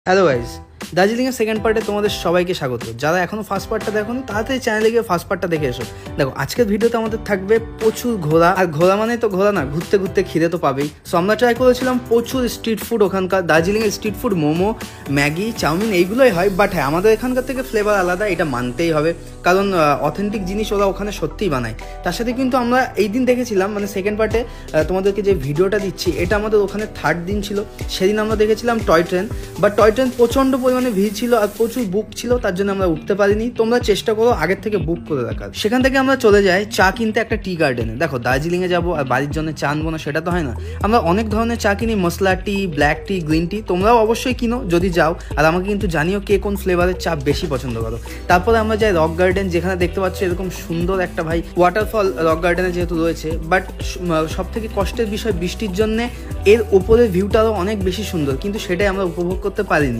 Hello guys, দার্জিলিংয়ের second পার্টে তোমাদের সবাইকে স্বাগত। যারা এখনও ফার্স্ট পার্টটা দেখোনি তাড়াতাড়ি চ্যানেলে গিয়ে ফার্স্ট পার্টটা দেখে এসো। দেখো, আজকের ভিডিওতে আমাদের থাকবে প্রচুর ঘোরা, আর ঘোরা মানে তো ঘোরা না, ঘুরতে ঘুরতে খিদে তো পাবেই। সো আমরা ট্রাই করেছিলাম প্রচুর স্ট্রিট ফুড ওখানকার। দার্জিলিংয়ের street food momo, Maggi, chow mein এইগুলোই হয়, বাট হ্যাঁ আমাদের এখানকার থেকে ফ্লেভার আলাদা, এটা মানতেই হবে, কারণ অথেন্টিক জিনিস ওরা ওখানে সত্যিই বানায়। তার সাথে কিন্তু আমরা এই দিন দেখেছিলাম, মানে সেকেন্ড পার্টে তোমাদেরকে যে ভিডিওটা দিচ্ছি এটা আমাদের ওখানে থার্ড দিন ছিল। সেদিন আমরা দেখেছিলাম toy train, but toy train প্রচণ্ড পরিমাণে ভিড় ছিল আর প্রচুর বুক ছিল, তার জন্য আমরা উঠতে পারিনি। তোমরা চেষ্টা করো আগের থেকে বুক করে রাখার। সেখান থেকে আমরা চলে যাই চা কিনতে একটা টি গার্ডেনে। দেখো, দার্জিলিংয়ে যাবো আর বাড়ির জন্য চা আনবো না সেটা তো হয় না। আমরা অনেক ধরনের চা কিনি, মশলা টি, ব্ল্যাক টি, গ্রিন টি। তোমরাও অবশ্যই কিনো যদি যাও, আর আমাকে কিন্তু জানিও কে কোন ফ্লেভারের চা বেশি পছন্দ করো। তারপরে আমরা যাই রক গার্ডেন, যেখানে দেখতে পাচ্ছ এরকম সুন্দর একটা ওয়াটারফল রক গার্ডেনে যেহেতু রয়েছে, বাট সব থেকে কষ্টের বিষয় বৃষ্টির জন্য এর ওপরের ভিউটা আরও অনেক বেশি সুন্দর, কিন্তু সেটাই আমরা উপভোগ করতে পারিনি।